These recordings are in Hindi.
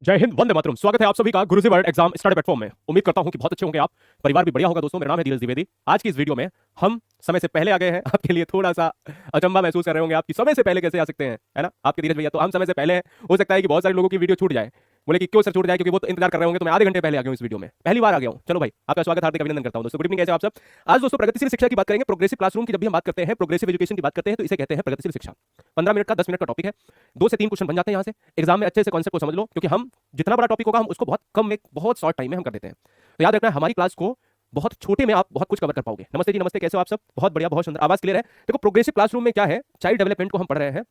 जय हिंद, वंदे मातरम। स्वागत है आप सभी का गुरुजी वर्ल्ड एग्जाम स्टडी प्लेटफॉर्म में। उम्मीद करता हूं कि बहुत अच्छे होंगे आप, परिवार भी बढ़िया होगा। दोस्तों, मेरा नाम है धीरज द्विवेदी। आज की इस वीडियो में हम समय से पहले आ गए हैं। आपके लिए थोड़ा सा अचंभा महसूस कर रहे होंगे आप कि समय से पहले कैसे आ सकते हैं, है ना आपके धीरज भैया। तो हम समय से पहले हैं। हो सकता है कि बहुत सारे लोगों की वीडियो छूट जाए। बोले कि क्यों सर छूट जाए, क्योंकि वो तो इंतजार कर रहे होंगे। तो मैं आधे घंटे पहले आ गया हूं इस वीडियो में, पहली बार आ गया हूं। चलो भाई, आपका स्वागत, हार्दिक अभिनंदन करता हूं। दोस्तों गुड इवनिंग, कैसे आप सब। आज दोस्तों प्रगतिशील शिक्षा की बात करेंगे। प्रोग्रेसिव क्लासरूम की जब भी हम बात करते हैं, प्रोग्रेसिव एजुकेशन की बात करते हैं, तो इसे कहते हैं प्रगतिशील शिक्षा। 15 मिनट का 10 मिनट का टॉपिक है। 2 से 3 क्वेश्चन बन जाते हैं यहाँ से। एग्जाम में अच्छे से कॉन्सेप्ट को समझ लो, क्योंकि हम जितना बड़ा टॉपिक होगा हम उसको बहुत कम में, बहुत शॉर्ट टाइम में हम कर देते हैं। तो याद रखना है, हमारी क्लास को बहुत छोटे में आप बहुत कुछ कवर कर पाओगे। नमस्ते जी, नमस्ते, कैसे हो आप सब। बहुत बढ़िया, बहुत सुंदर, आवाज क्लियर है। देखो, प्रोग्रेसिव क्लासरूम में क्या है, चाइल्ड डेवलपमेंट को हम पढ़ रहे हैं।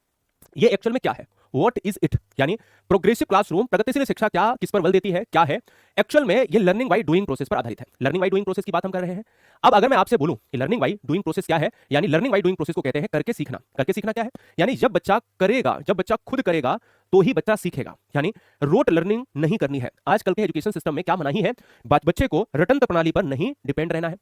ये एक्चुअल में क्या है, व्हाट इज इट, यानी प्रोग्रेसिव क्लासरूम, प्रगतिशील शिक्षा क्या, किस पर बल देती है, क्या है। एक्चुअल में ये लर्निंग बाय डूइंग प्रोसेस पर आधारित है। लर्निंग बाय डूइंग प्रोसेस की बात हम कर रहे हैं। अब अगर मैं आपसे बोलूं कि लर्निंग बाय डूइंग प्रोसेस क्या है, यानी लर्निंग बाय डूइंग प्रोसेस को कहते हैं करके सीखना। करके सीखना क्या है, यानी जब बच्चा करेगा, जब बच्चा खुद करेगा तो ही बच्चा सीखेगा। यानी रोट लर्निंग नहीं करनी है। आजकल के एजुकेशन सिस्टम में क्या मनाही है, बच्चे को रटंत प्रणाली पर नहीं डिपेंड रहना है।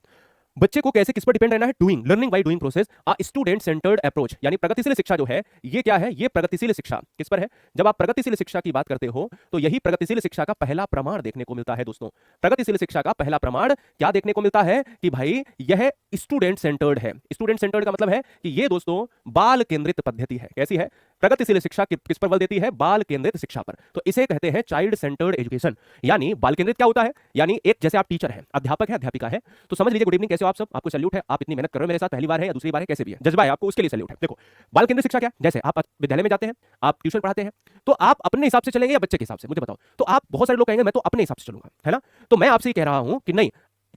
बच्चे को कैसे, किस पर डिपेंड रहना है, doing, learning by doing process, a student centred approach. यानी प्रगतिशील शिक्षा जो है, ये क्या है, ये प्रगतिशील शिक्षा किस पर है। जब आप प्रगतिशील शिक्षा की बात करते हो तो यही प्रगतिशील शिक्षा का पहला प्रमाण देखने को मिलता है। दोस्तों, प्रगतिशील शिक्षा का पहला प्रमाण क्या देखने को मिलता है कि भाई यह स्टूडेंट सेंटर्ड है। स्टूडेंट सेंटर्ड का मतलब है कि ये दोस्तों बाल केंद्रित पद्धति है। कैसी है, प्रगतिशील शिक्षा किस पर बल देती है, बाल केंद्रित शिक्षा पर। तो इसे कहते हैं चाइल्ड सेंटर्ड एजुकेशन। यानी बाल केंद्रित क्या होता है, यानी एक जैसे आप टीचर है, अध्यापक है, अध्यापिका है, तो समझ लीजिए। गुड इवनिंग, कैसे हो आप सब, आपको सैल्यूट है। आप इतनी मेहनत कर रहे हो मेरे साथ, पहली बार है या दूसरी बार है, कैसे भी है, जज्बा है आपको, उसके लिए सैल्यूट है। देखो, बाल केंद्रित शिक्षा क्या, जैसे आप विद्यालय में जाते हैं, आप ट्यूशन पढ़ाते हैं, तो आप अपने हिसाब से चलेंगे या बच्चे के हिसाब से, मुझे बताओ। तो आप, बहुत सारे लोग कहेंगे मैं तो अपने हिसाब से चलूंगा, है ना। तो मैं आपसे कह रहा हूं कि नहीं,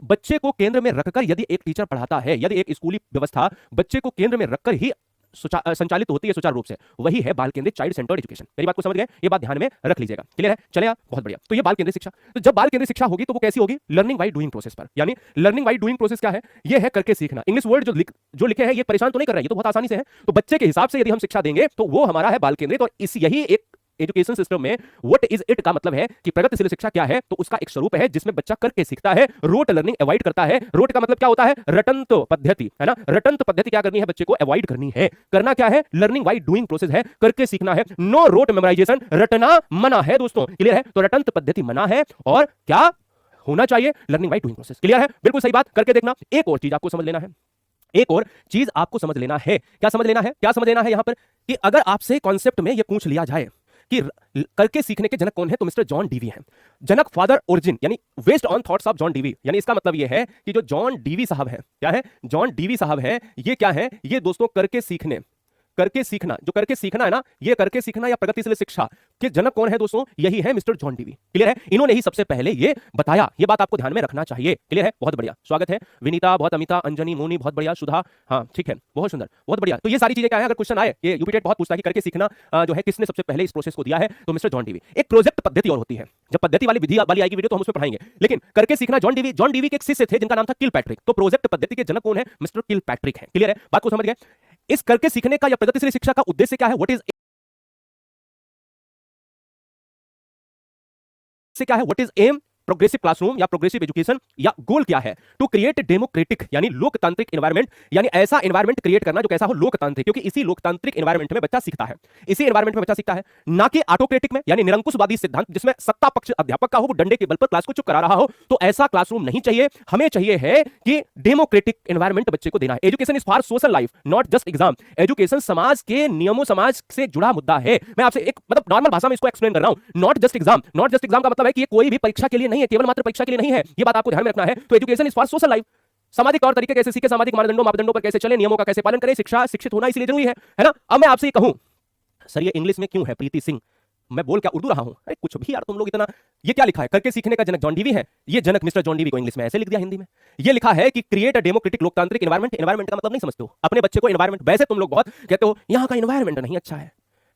बच्चे को केंद्र में रखकर यदि एक टीचर पढ़ाता है, यदि एक स्कूली व्यवस्था बच्चे को केंद्र में रखकर ही संचालित होती है सुचारू रूप से, वही है बाल केंद्रित चाइल्ड सेंटर्ड एजुकेशन। मेरी बात को समझ गए, ये बात ध्यान में रख लीजिएगा। क्लियर है, चलेगा, बहुत बढ़िया। तो ये बाल केंद्रित शिक्षा। तो जब बाल केंद्रित शिक्षा होगी तो वो कैसी होगी, लर्निंग बाय डूइंग प्रोसेस पर। यानी लर्निंग बाय डूइंग प्रोसेस क्या है, ये है करके सीखना। इंग्लिश वर्ड जो लिखे हैं, ये परेशान तो नहीं कर रहा है, ये तो बहुत आसानी से है। तो बच्चे के हिसाब से यदि हम शिक्षा देंगे तो वो हमारा है बाल केंद्रित। और इस यही एक एजुकेशन सिस्टम में व्हाट इज इट का मतलब है कि प्रगतिशील शिक्षा क्या है, तो उसका एक स्वरूप है जिसमें बच्चा करके सीखता है, रोट लर्निंग अवॉइड करता है। रोट का मतलब क्या होता है, रटंत पद्धति, है ना। रटंत पद्धति क्या करनी है, बच्चे को अवॉइड करनी है। करना क्या है, लर्निंग बाय डूइंग प्रोसेस है, करके सीखना है। नो रोट मेमोराइजेशन, रटना मना है दोस्तों। क्लियर है, तो रटंत पद्धति मना है और क्या होना चाहिए, learning by doing process. Clear है, बिल्कुल सही बात, करके देखना। एक और चीज आपको समझ लेना है, एक और चीज आपको समझ लेना है। क्या समझ लेना है, क्या समझ लेना है यहां पर, कि अगर आपसे कॉन्सेप्ट में यह पूछ लिया जाए कि करके सीखने के जनक कौन है, तो मिस्टर जॉन डीवी हैं। जनक, फादर, ओरिजिन, यानी based on thoughts of John Dewey. यानी इसका मतलब यह है कि जो जॉन डीवी साहब हैं, क्या है, जॉन डीवी साहब हैं, ये क्या है, ये दोस्तों करके सीखने, करके सीखना, जो करके सीखना है ना, ये करके सीखना या प्रगतिशील शिक्षा के जनक कौन है दोस्तों, यही है मिस्टर जॉन डीवी। क्लियर है, इन्होंने ही सबसे पहले ये बताया। ये बात आपको ध्यान में रखना चाहिए। क्लियर है, बहुत बढ़िया, स्वागत है विनीता, बहुत, अमिता, अंजनी, मोनी, बहुत बढ़िया, सुधा, हाँ ठीक है, बहुत सुंदर, बहुत बढ़िया। तो ये सारी चीजें क्या है, अगर क्वेश्चन आए, ये यूपीटेट बहुत पूछता है कि करके सीखना जो है किसने सबसे पहले इस प्रोसेस को दिया है, तो मिस्टर जॉन डीवी। एक प्रोजेक्ट पद्धति और होती है, जब पद्धति वाली विधि वाली आएगी वीडियो तो हम उसमें पढ़ाएंगे, लेकिन करके सीखना जॉन डीवी। जॉन डीवी के एक शिष्य थे जिनका नाम था किल पैट्रिक। तो प्रोजेक्ट पद्धति के जनक कौन है, मिस्टर किल पैट्रिक है। क्लियर है, बात को समझ गए। इस करके सीखने का या प्रगतिशील शिक्षा का उद्देश्य क्या है, व्हाट इज क्या है, what is aim, progressive classroom या प्रोग्रेसिव एजुकेशन, या गोल क्या है, टू क्रिएट डेमोक्रेटिक यानी लोकतांत्रिक एनवायरनमेंट, यानी ऐसा एनवायरनमेंट क्रिएट करना जो कैसा हो, लोकतांत्रिक, क्योंकि इसी लोकतांत्रिक एनवायरनमेंट में बच्चा सीखता है, इसी एनवायरनमेंट में बच्चा सीखता है, ना कि ऑटोक्रेटिक में, यानी निरंकुशवादी सिद्धांत जिसमें सत्ता पक्ष अध्यापक का हो, वो डंडे के बल पर क्लास को चुप करा रहा हो। तो ऐसा क्लासरूम नहीं चाहिए। हमें चाहिए है कि डेमोक्रेटिक एनवायरनमेंट बच्चे को देना है। Education is for social life, not just exam. Education समाज के नियमों, समाज से जुड़ा मुद्दा है। मैं आपसे एक मतलब नॉर्मल भाषा में इसको एक्सप्लेन कर रहा हूं। Not just exam, not just exam का मतलब है कि ये कोई भी परीक्षा के लिए नहीं है, केवल मात्र परीक्षा के लिए नहीं है। ये बात आपको ध्यान में रखना है। तो education is for social life, सामाजिक तौर तरीके कैसे सीखे, सामाजिक मापदंडों पर कैसे चले, नियमों का कैसे पालन करें, शिक्षा, शिक्षित होना इसलिए जरूरी है ना। अब मैं आपसे ये कहूं, सर ये इंग्लिश में क्यों है, प्रीति सिंह, मैं बोल क्या उर्दू रहा हूं, अरे कुछ भी यार तुम लोग इतना, ये क्या लिखा है, करके सीखने का जनक जॉन डीवी है। ये जनक मिस्टर जॉन डीवी को इंग्लिश में ऐसे लिख दिया, हिंदी में ये लिखा है कि क्रिएट अ डेमोक्रेटिक लोकतांत्रिक एनवायरनमेंट। एनवायरनमेंट का मतलब नहीं समझते हो अपने बच्चे को, एनवायरनमेंट। वैसे तुम लोग बहुत कहते हो यहां का एनवायरनमेंट नहीं अच्छा है,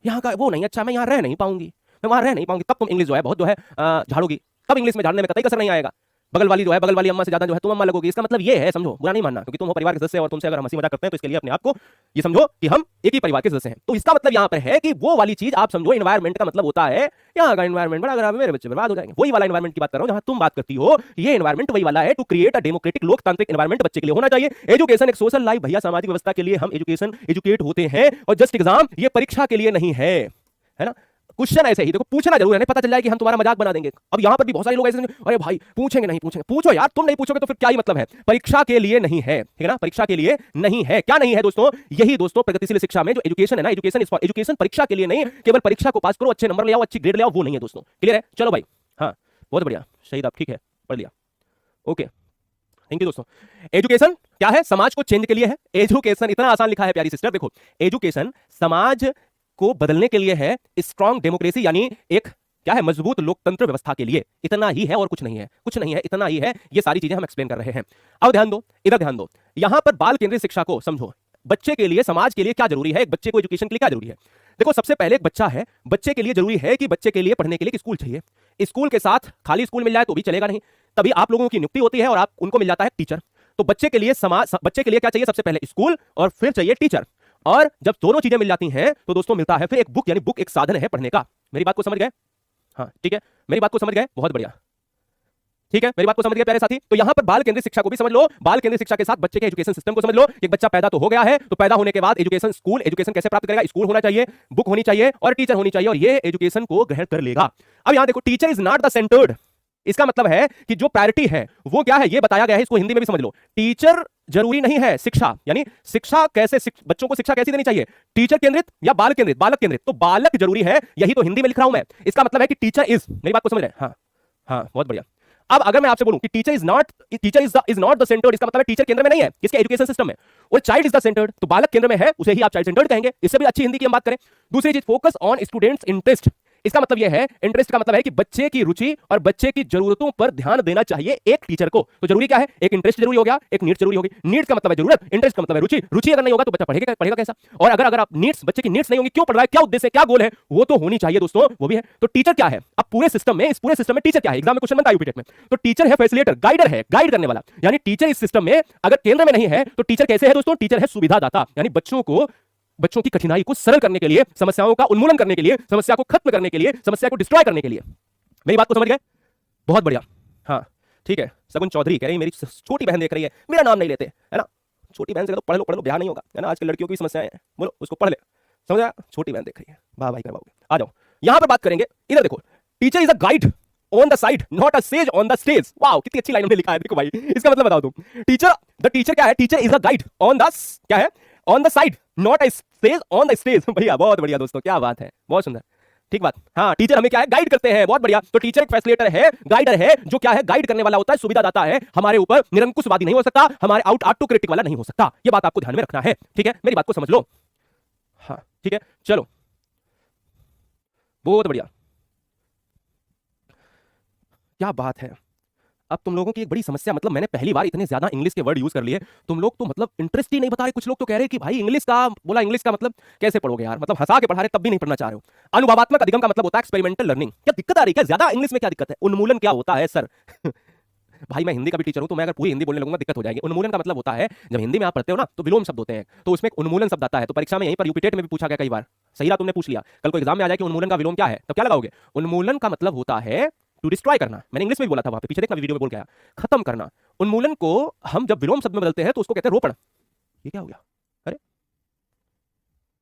यहां का वो नहीं अच्छा, मैं यहां रह नहीं पाऊंगी, मैं वहां रह नहीं पाऊंगी, तब तुम इंग्लिश जो है बहुत जो है झाड़ोगी, तब इंग्लिश में झाड़ने में कतई कसर नहीं आएगा। बगल वाली जो है, बगल वाली अम्मा से ज्यादा जो है तुम अम्मा लगोगी। इसका मतलब ये है, समझो, बुरा नहीं मानना, क्योंकि तुम हो परिवार के सदस्य और तुमसे अगर हम हंसी मजाक करते हैं तो इसके लिए अपने आप को ये समझो कि हम एक ही परिवार के सदस्य हैं। तो इसका मतलब यहां पर है कि वो वाली चीज आप समझो, एनवायरनमेंट का मतलब होता है यहाँ का एनवायरनमेंट बड़ा खराब है, मेरे बच्चे बर्बाद हो जाएंगे। वही वाला एनवायरनमेंट की बात कर रहा हूं जहां तुम बात करती हो, ये एनवायरनमेंट वही वाला है, टू क्रिएट अ डेमोक्रेटिक लोकतांत्रिक एनवायरनमेंट बच्चे के लिए होना चाहिए। एजुकेशन एक सोशल लाइफ, भैया सामाजिक व्यवस्था के लिए हम एजुकेट होते हैं, और जस्ट एग्जाम ये परीक्षा के लिए नहीं है, है ना। क्वेश्चन ऐसे ही देखो, पूछना जरूर है, नहीं पता चल जाए कि हम तुम्हारा मजाक बना देंगे। अब यहां पर भी बहुत सारे लोग ऐसे अरे भाई पूछेंगे नहीं पूछेंगे, पूछो यार, तुम नहीं पूछोगे तो फिर क्या ही मतलब है। परीक्षा के लिए नहीं है, ठीक है ना, परीक्षा के लिए नहीं है। क्या नहीं है दोस्तों? यही दोस्तों प्रगतिशील शिक्षा में जो एजुकेशन है ना, एजुकेशन इज फॉर एजुकेशन, परीक्षा के लिए नहीं, केवल परीक्षा को पास करो, अच्छे नंबर ले आओ, अच्छी ग्रेड ले आओ, वो नहीं है दोस्तों। क्लियर है? चलो भाई, हाँ बहुत बढ़िया शहीद, आप ठीक है, पढ़ लिया, ओके थैंक यू दोस्तों। एजुकेशन क्या है? समाज को चेंज के लिए है। एजुकेशन इतना आसान लिखा है प्यारी सिस्टर, देखो एजुकेशन समाज को बदलने के लिए है, स्ट्रॉन्ग डेमोक्रेसी यानी एक क्या है, मजबूत लोकतंत्र व्यवस्था के लिए। इतना ही है और कुछ नहीं है, कुछ नहीं है, इतना ही है। ये सारी चीजें हम एक्सप्लेन कर रहे हैं। अब ध्यान दो, इधर ध्यान दो, यहां पर बाल केंद्रित शिक्षा को समझो। बच्चे के लिए, समाज के लिए क्या जरूरी है, एक बच्चे को एजुकेशन के लिए क्या जरूरी है? देखो सबसे पहले एक बच्चा है, बच्चे के लिए जरूरी है कि बच्चे के लिए पढ़ने के लिए स्कूल चाहिए। स्कूल के साथ खाली स्कूल मिल जाए तो भी चलेगा नहीं, तभी आप लोगों की नियुक्ति होती है और आप उनको मिल जाता है टीचर। तो बच्चे के लिए बच्चे के लिए क्या चाहिए? सबसे पहले स्कूल और फिर चाहिए टीचर। और जब दोनों चीजें मिल जाती हैं तो दोस्तों मिलता है फिर एक बुक, यानी बुक एक साधन है पढ़ने का। मेरी बात को समझ गए? हाँ ठीक है, मेरी बात को समझ गए, बहुत बढ़िया, ठीक है, मेरी बात को समझ गए प्यारे साथी। तो यहां पर बाल केंद्रित शिक्षा को भी समझ लो, बाल केंद्रित शिक्षा के साथ बच्चे के एजुकेशन सिस्टम को समझ लो। एक बच्चा पैदा तो हो गया है, तो पैदा होने के बाद एजुकेशन, स्कूल एजुकेशन कैसे प्राप्त करेगा? स्कूल होना चाहिए, बुक होनी चाहिए और टीचर होनी चाहिए, और ये एजुकेशन को ग्रहण कर लेगा। अब यहां देखो, teacher is not the centred, इसका मतलब है कि जो प्रायोरिटी है वो क्या है, ये बताया गया है, इसको हिंदी में भी समझ लो। टीचर जरूरी नहीं है, शिक्षा यानी शिक्षा कैसे, बच्चों को शिक्षा कैसी देनी चाहिए? टीचर केंद्रित या बाल केंद्रित? बालक केंद्रित। तो बालक जरूरी है, यही तो हिंदी में लिख रहा हूं मैं। इसका मतलब है कि टीचर इज, मेरी बात को समझ रहे हैं? हाँ हाँ बहुत बढ़िया। अब अगर मैं आपसे बोलूं कि teacher is not the centred, इसका मतलब है टीचर केंद्र में नहीं है किसके एजुकेशन सिस्टम में, और चाइल्ड इज द सेंटर्ड, तो बालक केंद्र में है, उसे ही आप चाइल्ड सेंटर्ड कहेंगे। इससे भी अच्छी हिंदी की हम बात करें। दूसरी चीज, फोकस ऑन स्टूडेंट्स इंटरेस्ट, इसका मतलब यह है, इंटरेस्ट का मतलब है कि बच्चे की रुचि और बच्चे की जरूरतों पर ध्यान देना चाहिए एक टीचर को। तो जरूरी क्या है? एक इंटरेस्ट जरूरी हो गया, एक नीड्स जरूरी होगी। नीड्स का मतलब है जरूरत, इंटरेस्ट का मतलब है रुचि। रुचि अगर नहीं होगा तो बच्चा पढ़ेगा कैसा? और अगर आप नीड्स, बच्चे की नीड्स नहीं होंगी, क्यों पढ़ रहा है, क्या उद्देश्य है, क्या गोल है, वो तो होनी चाहिए दोस्तों, वो भी है। तो टीचर क्या है? अब पूरे सिस्टम में, इस पूरे सिस्टम में टीचर क्या है? एग्जाम में क्वेश्चन बनता है यूपी टेट में, तो टीचर है फैसिलिटेटर, गाइडर है, गाइड करने वाला। यानी टीचर इस सिस्टम में अगर केंद्र में नहीं है तो टीचर कैसे है दोस्तों? टीचर है सुविधादाता, यानी बच्चों की कठिनाई को सरल करने के लिए, समस्याओं का उन्मूलन करने के लिए, समस्या को खत्म करने के लिए, समस्या को डिस्ट्रॉय करने के लिए। मेरी बात को समझ गए? बहुत बढ़िया, हाँ ठीक है। सगुन चौधरी कह रही, मेरी छोटी बहन देख रही है, मेरा नाम नहीं लेते, है ना। छोटी बहन से तो पढ़ लो, ब्याह नहीं होगा, है ना। आजकल लड़कियों की समस्याएं हैं, बोलो उसको पढ़ ले, समझा? छोटी बहन देख रही है, वाह भाई करवाओगे। आ जाओ, यहां पर बात करेंगे, इधर देखो, teacher is a guide on the side, not a says on the stage. Wow, कितनी अच्छी लाइन में लिखा है, देखो भाई, इसका मतलब बताओ तुम। द टीचर क्या है? Teacher is a guide on the, क्या है, on the side, not a says on the stage. भैया बहुत बढ़िया दोस्तों, क्या बात है, बहुत सुंदर, ठीक बात। हाँ, टीचर हमें क्या है? गाइड करते हैं, बहुत बढ़िया। तो टीचर एक फैसिलिटेटर है, गाइडर है, जो क्या है? गाइड करने वाला होता है, सुविधादाता है, हमारे ऊपर निरंकुशवादी नहीं हो सकता, हमारे ऑटोक्रेटिक वाला नहीं हो सकता। ये बात आपको ध्यान में रखना है, ठीक है, मेरी बात को समझ लो। हाँ ठीक है, चलो बहुत बढ़िया, क्या बात है। अब तुम लोगों की एक बड़ी समस्या, मतलब मैंने पहली बार इतने ज्यादा इंग्लिश के वर्ड यूज कर लिए, तुम लोग तो मतलब इंटरेस्ट ही नहीं बता रहे। कुछ लोग तो कह रहे हैं कि भाई इंग्लिश का बोला, इंग्लिश का मतलब कैसे पढ़ोगे यार, मतलब हंसा के पढ़ा रहे तब भी नहीं पढ़ना चाह रहे हो। अनुभवात्मक अधिगम का मतलब होता है एक्सपेरिमेंटल लर्निंग। क्या दिक्कत आ रही है? क्या ज्यादा इंग्लिश में क्या दिक्कत है? उन्मूलन क्या होता है सर? भाई मैं हिंदी का भी टीचर हूं, तो मैं अगर पूरी हिंदी बोलने लगूंगा दिक्कत हो जाएगी। उन्मूलन का मतलब होता है, जब हिंदी में आप पढ़ते हो ना तो विलोम शब्द होते हैं, तो उसमें एक उन्मूलन शब्द आता है। तो परीक्षा में यहीं पर यूपी टेट में भी पूछा गया कई बार, सही रहा तुमने पूछ लिया, कल को एग्जाम में आ जाए कि उन्मूलन का विलोम क्या है, तो क्या लगाओगे? उन्मूलन का मतलब होता है टू डिस्ट्रॉय करना। मैंने इंग्लिश में भी बोला था वहां पे, पीछे देखना वीडियो में बोल के आया, खत्म करना। उन्मूलन को हम जब विलोम शब्द में बदलते हैं तो उसको कहते हैं रोपण। ये क्या हो गया? अरे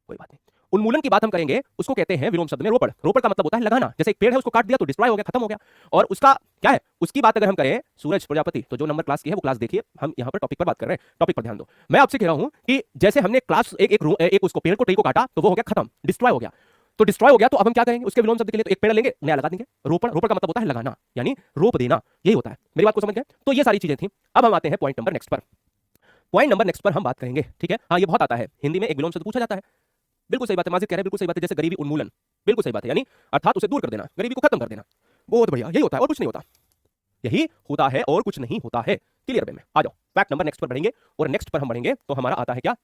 कोई बात नहीं, उन्मूलन की बात हम करेंगे, उसको कहते हैं विलोम शब्द में रोपण। रोपण का मतलब होता है लगाना। जैसे एक पेड़ है, उसको काट दिया तो डिस्ट्रॉय हो गया, खत्म हो गया। और उसका क्या है, उसकी बात अगर हम करें, सूरज प्रजापति, तो जो नंबर क्लास की है वो क्लास देखिए, हम यहाँ पर टॉपिक पर बात कर रहे हैं, टॉपिक पर ध्यान दो। मैं आपसे कह रहा हूं कि जैसे हमने क्लास एक उसको पेड़ को, ट्री को काटा तो वो हो गया खत्म, डिस्ट्रॉय हो गया। तो डिस्ट्रॉय हो गया तो अब हम क्या करेंगे? उसके विलोम शब्द के लिए तो एक पेड़ लेंगे, नया लगा देंगे। रोपण, रोपण का मतलब होता है लगाना, यानी रोप देना, यही होता है। मेरी बात को समझ गए? तो ये सारी चीजें थी। अब हम आते हैं पॉइंट नंबर नेक्स्ट पर। पॉइंट नंबर नेक्स्ट पर हम बात करेंगे, ठीक है। हाँ, ये बहुत आता है हिंदी में, एक विलोम शब्द पूछा जाता है। बिल्कुल सही बात है, माजिद कह रहे हैं, बिल्कुल सही बात है। जैसे गरीबी उन्मूलन, बिल्कुल सही बात है, यानी अर्थात उसे दूर कर देना, गरीबी को खत्म कर देना। बहुत बढ़िया, यही होता है और कुछ नहीं होता, यही होता है और कुछ नहीं होता है। क्लियर में आ जाओ, फैक्ट नंबर नेक्स्ट पर बढ़ेंगे, और नेक्स्ट पर हम बढ़ेंगे तो हमारा आता है क्या?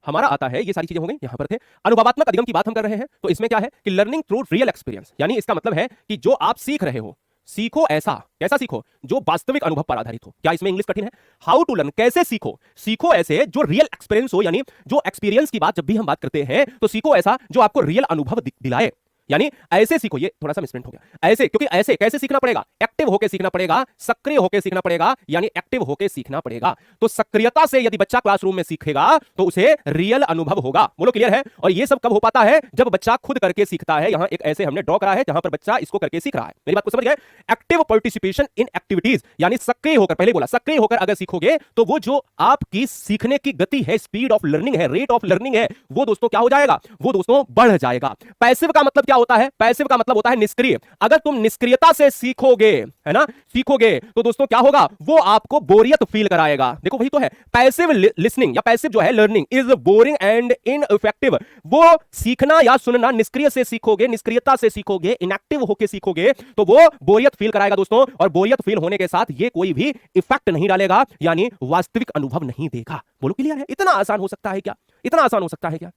हमारा आता है, ये सारी चीजें हो गई, यहां पर थे अनुभवात्मक अधिगम की बात हम कर रहे हैं। तो इसमें क्या है कि लर्निंग थ्रू रियल एक्सपीरियंस, यानी इसका मतलब है कि जो आप सीख रहे हो, सीखो ऐसा, कैसा सीखो? जो वास्तविक अनुभव पर आधारित हो। क्या इसमें इंग्लिश कठिन है? हाउ टू लर्न, कैसे सीखो? सीखो ऐसे जो रियल एक्सपीरियंस हो, यानी जो एक्सपीरियंस की बात जब भी हम बात करते हैं तो सीखो ऐसा जो आपको रियल अनुभव दिलाए। यानी ऐसे सीखो, ये थोड़ा सा मिसप्रिंट हो गया, ऐसे, क्योंकि ऐसे कैसे सीखना पड़ेगा, एक्टिव होकर सीखना पड़ेगा, सक्रिय होकर सीखना पड़ेगा, यानी एक्टिव होकर सीखना पड़ेगा। तो सक्रियता से यदि बच्चा क्लासरूम में सीखेगा तो उसे रियल अनुभव होगा। बोलो क्लियर है? और ये सब कब हो पाता है? जब बच्चा खुद करके सीखता है। यहां एक ऐसे हमने ड्रॉ करा है जहां पर बच्चा इसको करके सीख रहा है। मेरी बात को समझ गए? एक्टिव पार्टिसिपेशन इन एक्टिविटीज, यानी सक्रिय होकर, पहले बोला सक्रिय होकर अगर सीखोगे तो वो जो आपकी सीखने की गति है, स्पीड ऑफ लर्निंग है, रेट ऑफ लर्निंग है, वो दोस्तों क्या हो जाएगा? वो दोस्तों बढ़ जाएगा। पैसिव का मतलब क्या होता है? पैसिव का मतलब होता है निष्क्रिय। अगर तुम निष्क्रियता से सीखोगे, है ना, सीखोगे तो दोस्तों क्या होगा? वो आपको बोरियत फील कराएगा। देखो वही तो है, पैसिव लिसनिंग या पैसिव जो है learning is boring and ineffective. वो सीखना या सुनना निष्क्रिय से सीखोगे, निष्क्रियता से सीखोगे, इनएक्टिव होकर सीखोगे तो वो बोरियत फील कराएगा दोस्तों, और बोरियत फील होने के साथ ये कोई भी इफेक्ट नहीं डालेगा, यानी वास्तविक अनुभव नहीं देगा। बोलो क्लियर है? इतना आसान हो सकता है क्या? इतना आसान हो सकता है क्या?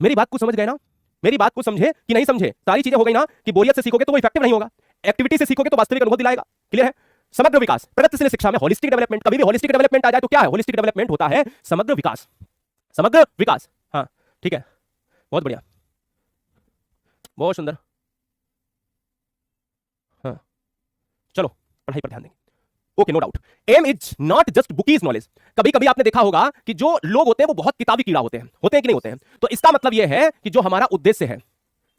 मेरी बात को समझ गए ना? मेरी बात को समझे कि नहीं समझे? सारी चीजें हो गई ना कि बोरियत से सीखोगे तो वो इफेक्टिव नहीं होगा, एक्टिविटी से सीखोगे तो वास्तविक अनुभव दिलाएगा। क्लियर है? समग्र विकास, प्रगतिशील शिक्षा में होलिस्टिक डेवलपमेंट, कभी भी होलिस्टिक डेवलपमेंट आ जाए तो क्या है? होलिस्टिक डेवलपमेंट होता है समग्र विकास। समग्र विकास, हाँ ठीक है, बहुत बढ़िया, बहुत सुंदर। हाँ चलो पढ़ाई पर ध्यान देंगे। Okay, no doubt. Aim is not just bookish knowledge. कभी कभी आपने देखा होगा कि जो लोग होते हैं वो बहुत किताबी कीड़ा होते हैं कि नहीं होते हैं? तो इसका मतलब यह है कि जो हमारा उद्देश्य है,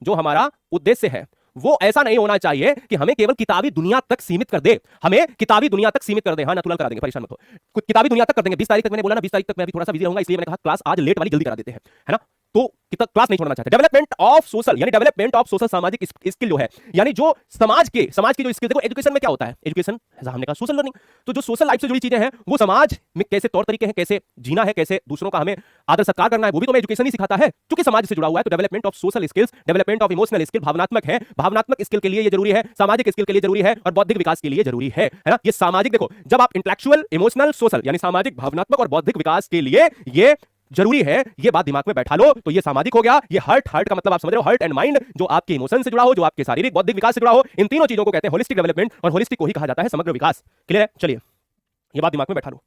जो हमारा उद्देश्य है वो ऐसा नहीं होना चाहिए कि हमें केवल किताबी दुनिया तक सीमित कर दे, हमें किताबी दुनिया तक सीमित कर दे। हाँ नथुलाल करा देंगे, परेशान मत हो, कुछ किताबी दुनिया तक कर देंगे। 20 तारीख तक मैंने बोला ना, 20 तारीख तक मैं भी थोड़ा सा बिजी रहूंगा, इसलिए मैंने कहा क्लास आज लेट वाली जल्दी करा देते हैं, है ना? तो क्लास नहीं छोड़ना चाहते। डेवलपमेंट ऑफ सोशल, यानी डेवलपमेंट ऑफ सोशल, सामाजिक स्किल जो है, यानी जो समाज की जो स्किल, देखो एजुकेशन में क्या होता है? एजुकेशन हमने कहा सोशल लर्निंग, तो जो सोशल लाइफ से जुड़ी चीजें हैं, वो समाज में कैसे तौर तरीके हैं, कैसे जीना है, कैसे दूसरों का हमें आदर सत्कार करना है, वो भी तो हमें एजुकेशन ही सिखाता है, क्योंकि समाज से जुड़ा हुआ है। तो development of social skills, development of emotional skill, भावनात्मक है, भावनात्मक स्किल के लिए ये जरूरी है, सामाजिक स्किल के लिए जरूरी है, और बौद्धिक विकास के लिए जरूरी है ना? ये सामाजिक, देखो जब आप इंटेलेक्चुअल, इमोशनल, सोशल, यानी सामाजिक, भावनात्मक और बौद्धिक विकास के लिए ये जरूरी है, ये बात दिमाग में बैठा लो। तो ये सामाजिक हो गया, ये हार्ट का मतलब आप समझ रहे हो, हार्ट एंड माइंड, जो आपके इमोशन से जुड़ा हो, जो आपके शारीरिक बौद्धिक विकास से जुड़ा हो, इन तीनों चीजों को कहते हैं होलिस्टिक डेवलपमेंट, और होलिस्टिक को ही कहा जाता है समग्र विकास। क्लियर है? चलिए ये बात दिमाग में बैठा लो।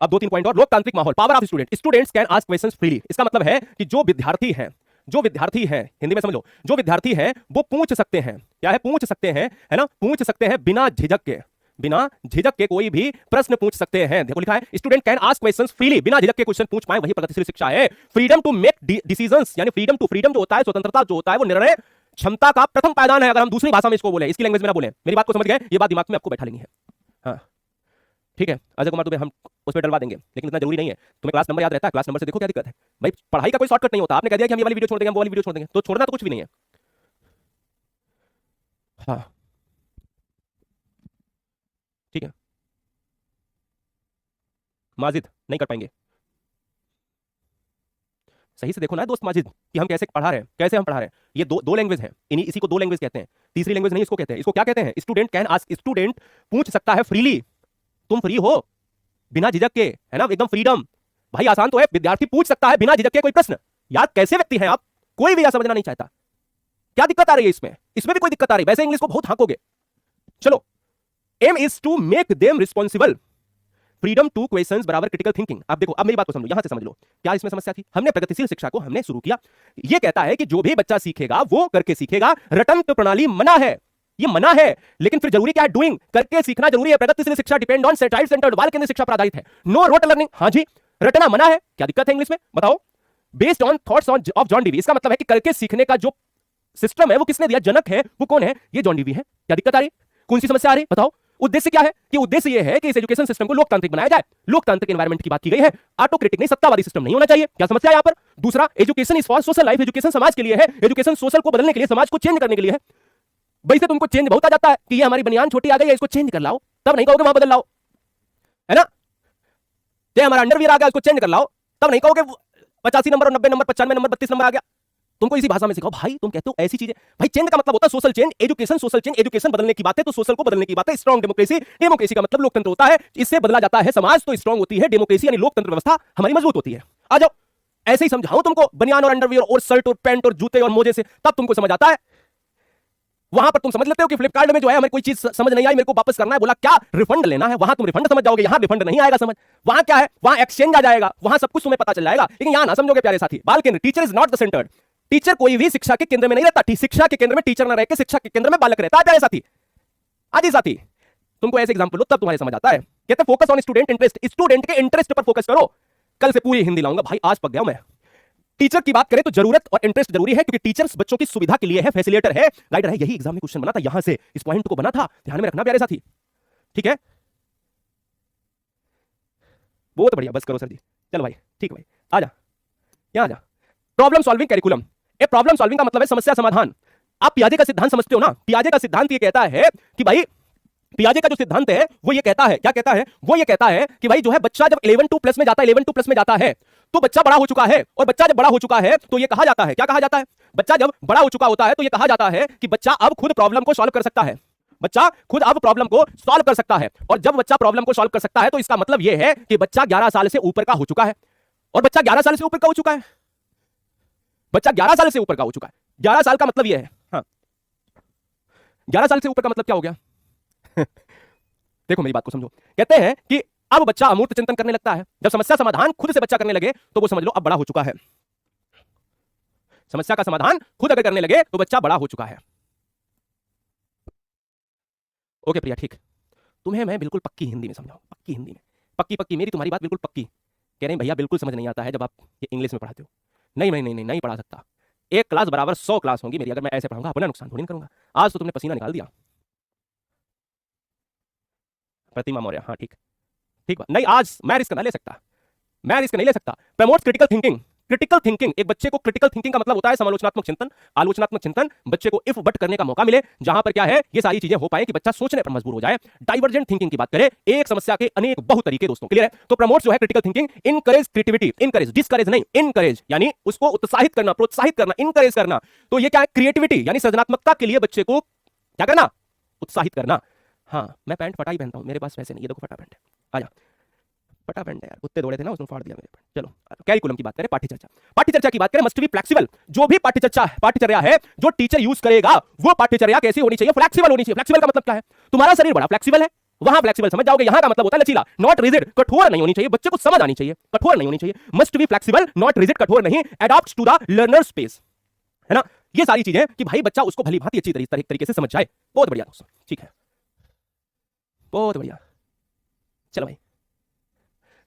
अब 2-3 पॉइंट और। लोकतांत्रिक माहौल, power of student, students can ask questions freely. इसका मतलब है कि जो विद्यार्थी हैं, हिंदी में समझ लो, जो विद्यार्थी हैं वो पूछ सकते हैं, क्या है? पूछ सकते हैं, है ना? पूछ सकते हैं बिना झिझक के कोई भी प्रश्न पूछ सकते हैं। देखो लिखा है student can ask questions freely, बिना झिझक के क्वेश्चन पूछ पाए, वही प्रगतिशील शिक्षा है। फ्रीडम टू मेक डिसीजंस, यानी फ्रीडम जो होता है, स्वतंत्रता जो होता है, वो निर्णय क्षमता का प्रथम पायदान है। अगर हम दूसरी भाषा में इसको बोले, इसकी लैंग्वेज में ना बोले, मेरी बात को समझ गए? ये बात दिमाग में आपको बैठा लेनी है। हाँ ठीक है अजय कुमार दुबे, हम उस पर डलवा देंगे, लेकिन इतना जरूरी नहीं है। तुम्हें क्लास नंबर याद रहता है? क्लास नंबर से देखो क्या दिक्कत है भाई, पढ़ाई का कोई शॉर्टकट नहीं होता। आपने कह दिया कि हम ये वाली वीडियो छोड़ देंगे, हम वो वाली वीडियो छोड़ देंगे, तो छोड़ना तो कुछ भी नहीं है। हाँ ठीक है, माजिद नहीं कर पाएंगे। सही से देखो ना दोस्त माजिद कि हम कैसे पढ़ा रहे हैं, कैसे हम पढ़ा रहे हैं। ये दो लैंग्वेज है, इसी को दो लैंग्वेज कहते हैं, तीसरी लैंग्वेज नहीं इसको कहते हैं। इसको क्या कहते हैं? स्टूडेंट कैन आस्क, स्टूडेंट पूछ सकता है फ्रीली, तुम फ्री हो बिना झिझक के, है ना? एकदम फ्रीडम। भाई आसान तो है, विद्यार्थी पूछ सकता है बिना झिझक के कोई प्रश्न। यार कैसे व्यक्ति हैं आप? कोई भी यह समझना नहीं चाहता। क्या दिक्कत आ रही है इसमें? इसमें भी कोई दिक्कत आ रही है? वैसे इंग्लिश को बहुत हाँकोगे। चलो, aim is to make them responsible. Freedom to questions बराबर क्रिटिकल थिंकिंग। अब देखो, अब मेरी बात को समझो, यहां से समझ लो क्या इसमें समस्या थी। हमने प्रगतिशील शिक्षा को हमने शुरू किया, ये कहता है कि जो भी बच्चा सीखेगा वो करके सीखेगा। रटंत प्रणाली मना है, ये मना है, लेकिन फिर जरूरी क्या है? डूइंग, करके सीखना जरूरी है। प्रगतिशील शिक्षा डिपेंड ऑन चाइल्ड सेंटर्ड, बाल केंद्रित शिक्षा पर आधारित है। नो रोट लर्निंग, हाँ जी, रटना मना है। क्या दिक्कत है इंग्लिश में बताओ? Based on thoughts of John Dewey. इसका मतलब है कि करके सीखने का जो सिस्टम है वो किसने दिया? जनक है। वो कौन है? ये जॉन डीवी है। क्या दिक्कत आ रही? कौन सी समस्या आ रही बताओ? उद्देश्य क्या है? कि उद्देश्य यह है कि इस एजुकेशन सिस्टम को लोकतांत्रिक बनाया जाए। लोकतांत्रिक एनवायरनमेंट की बात की गई है, ऑटोक्रेटिक नहीं, सत्तावादी सिस्टम नहीं होना चाहिए। क्या समस्या है यहां पर? दूसरा, education is for social life, education समाज के लिए है। एजुकेशन सोशल को बदलने के लिए, समाज को चेंज करने के लिए है। भाई से तुमको चेंज बहुत आ जाता है कि ये हमारी बनियान छोटी आ गई है, इसको चेंज कर लाओ, तब नहीं कहोगे वहां बदल लाओ, है ना? ये हमारा अंडरवियर आ गया, इसको चेंज कर लाओ, तब नहीं कहोगे 85 नंबर और 90 नंबर, 95 नंबर, 32 नंबर आ गया। तुमको इसी भाषा में सिखाओ भाई, तुम कहते हो ऐसी चीजें। भाई चेंज का मतलब होता है social change, education social change. Education बदलने की बात है तो सोशल को बदलने की बात है। स्ट्रॉन्ग डेमोक्रेसी, डेमोक्रेसी का मतलब लोकतंत्र होता है, इससे बदला जाता है समाज, तो स्ट्रॉन्ग होती है डेमोक्रेसी, यानी लोकतंत्र व्यवस्था हमारी मजबूत होती है। आ जाओ, ऐसे ही समझाऊं तुमको बनियान और अंडरवियर और शर्ट और पैंट और जूते और मोजे से, तब तुमको समझ आता है। वहां पर तुम समझ लेते हो कि फ्लिपकार्ट में जो है हमें कोई चीज समझ नहीं आई, मेरे को वापस करना है, बोला क्या रिफंड लेना है, वहां तुम रिफंड समझ जाओगे, यहां रिफंड नहीं आएगा समझ। वहां क्या है? वहां एक्सचेंज आ जाएगा, वहां सब कुछ तुम्हें पता चल जाएगा, लेकिन यहां ना समझोगे प्यारे साथी। बाल केंद्र, teacher is not the centre, teacher कोई भी शिक्षा के केंद्र में नहीं रहता, शिक्षा के केंद्र में टीचर ना रह के शिक्षा के केंद्र में बालक रहता है। प्यारे साथी, आज ही साथी तुमको ऐसे एग्जांपल लो तब तुम्हारे समझ आता है। कहते focus on student interest, student के इंटरेस्ट पर फोकस करो। कल से पूरी हिंदी लाऊंगा भाई, आज पक गया मैं। टीचर की बात करें तो जरूरत और इंटरेस्ट जरूरी है, क्योंकि टीचर्स बच्चों की सुविधा के लिए है, फैसिलिटेटर है, गाइडर है। यही एग्जाम में क्वेश्चन बना था, यहां से इस पॉइंट को बना था, ध्यान में रखना प्यारे साथी। ठीक है, बहुत बढ़िया, बस करो सर जी। चलो भाई, ठीक है भाई, आजा यहां आजा। Problem solving curriculum. A problem solving का मतलब है समस्या समाधान। आप पियाजे का सिद्धांत समझते हो ना? पियाजे का सिद्धांत ये कहता है कि भाई, पियाजे का जो सिद्धांत है वो ये कहता है, क्या कहता है? वो ये कहता है कि भाई जो है बच्चा जब 11-2+ में जाता है, 11-2+ में जाता है तो बच्चा बड़ा हो चुका है। और बच्चा जब बड़ा हो चुका है तो ये कहा जाता है, क्या कहा जाता है? बच्चा जब बड़ा हो चुका होता है तो ये कहा जाता है कि बच्चा अब खुद प्रॉब्लम को सॉल्व कर सकता है। बच्चा खुद अब प्रॉब्लम को सॉल्व कर सकता है। और जब बच्चा प्रॉब्लम को सॉल्व कर सकता है तो इसका मतलब यह है कि बच्चा 11 साल से ऊपर का हो चुका है। और बच्चा 11 साल से ऊपर का हो चुका है, बच्चा 11 साल से ऊपर का हो चुका है। 11 साल का मतलब यह है, हाँ 11 साल से ऊपर का मतलब क्या हो गया? देखो मेरी बात को समझो। कहते हैं कि अब बच्चा अमूर्त चिंतन करने लगता है। जब समस्या समाधान खुद से बच्चा करने लगे तो वो समझ लो अब बड़ा हो चुका है। समस्या का समाधान खुद अगर करने लगे तो बच्चा बड़ा हो चुका है। ओके प्रिया, ठीक। तुम्हें मैं बिल्कुल पक्की हिंदी में समझाऊं, पक्की हिंदी में, पक्की पक्की मेरी तुम्हारी बात बिल्कुल पक्की। कह रहे हैं भैया बिल्कुल समझ नहीं आता है जब आप ये इंग्लिश में पढ़ाते हो। नहीं नहीं नहीं नहीं, नहीं पढ़ा सकता। एक क्लास बराबर 100 क्लास होंगी मेरी अगर मैं ऐसे पढ़ाऊंगा, अपना नुकसान थोड़ी नहीं करूंगा। आज तो तुमने पसीना निकाल दिया। प्रतिमा मौर्य, हाँ ठीक ठीक बात। नहीं, आज मैं रिस्क नहीं ले सकता, मैं रिस्क नहीं ले सकता। Promote critical thinking. Critical thinking, एक बच्चे को क्रिटिकल थिंकिंग का मतलब होता है समालोचनात्मक चिंतन, आलोचनात्मक चिंतन। बच्चे को इफ बट करने का मौका मिले, जहां पर क्या है ये सारी चीजें हो पाए कि बच्चा सोचने पर मजबूर हो जाए। डाइवर्जेंट थिंकिंग की बात करें, एक समस्या के अनेक बहुत तरीके दोस्तों, क्लियर है? तो प्रमोट जो है critical thinking, encourage creativity, encourage, discourage नहीं, इनकरेज यानी उसको उत्साहित करना, प्रोत्साहित करना, इनकरेज करना। तो ये क्या है? क्रिएटिविटी यानी सृजनात्मकता के लिए बच्चे को क्या करना? उत्साहित करना। हाँ मैं पैंट फटा ही पहनता हूं, मेरे पास वैसे नहीं, ये देखो फटा पैंट है। आजा, फटा पैंट है यार, कुत्ते दौड़े थे ना उसने फाड़ दिया मेरे पैंट। चलो कैरिकुलम की बात करें, पाठ्यचर्चा। पाठ्यचर्चा की बात करें, मस्ट बी फ्लेक्सिबल। जो भी पाठ्यचर्या है जो टीचर यूज करेगा वो पाठ्यचर्या कैसी होनी चाहिए? फ्लेक्सिबल होनी चाहिए। फ्लेक्सिबल का मतलब क्या है? तुम्हारा शरीर बड़ा फ्लेक्सिबल है, वहां फ्लेक्सिबल समझ जाओगे। यहां का मतलब होता है लचीला, नॉट रिजिड। कठोर नहीं होनी चाहिए, बच्चे को समझ आनी चाहिए, कठोर नहीं होनी चाहिए। Must be flexible, not rigid, कठोर नहीं। Adopt to the learner space, है ना? ये सारी चीजें कि भाई बच्चा उसको भली भांति अच्छी तरीके से समझ जाए। बहुत बढ़िया दोस्तों, ठीक है, बहुत बढ़िया। चलो भाई,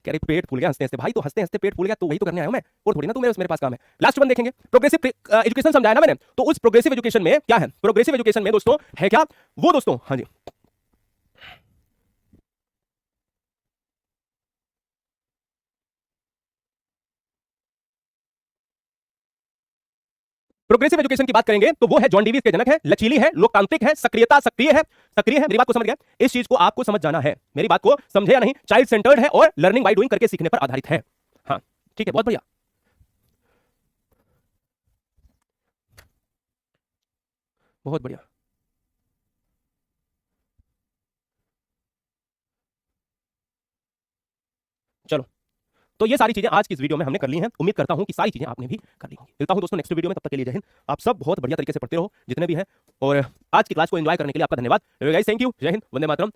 कह रहे पेट फूल गया हंसते हंसते। भाई तो हंसते हंसते पेट फूल गया तो वही तो करने आया हूं मैं, और थोड़ी ना तू मेरे पास काम है। लास्ट वन देखेंगे, प्रोग्रेसिव एजुकेशन समझाया ना मैंने। तो उस प्रोग्रेसिव एजुकेशन में क्या है? प्रोग्रेसिव एजुकेशन में दोस्तों है क्या वो दोस्तों? हाँ जी, प्रोग्रेसिव एजुकेशन की बात करेंगे तो वो है जॉन डीवी के जनक है, लचीली है, लोकतांत्रिक है, सक्रियता सक्रिय है, सक्रिय है। मेरी बात को समझ गया? इस चीज को आपको समझ जाना है, मेरी बात को समझे या नहीं? चाइल्ड सेंटर्ड है और लर्निंग बाय डूइंग करके सीखने पर आधारित है। हाँ ठीक है, बहुत बढ़िया, बहुत बढ़िया। चलो, तो ये सारी चीजें आज की इस वीडियो में हमने कर ली हैं। उम्मीद करता हूं कि सारी चीजें आपने भी कर ली होंगी। मिलता हूं दोस्तों नेक्स्ट वीडियो में, तब तक के लिए जय हिंद। आप सब बहुत बढ़िया तरीके से पढ़ते रहो जितने भी हैं, और आज की क्लास को एंजॉय करने के लिए आपका धन्यवाद। थैंक यू, जय हिंद, वंदे मातरम।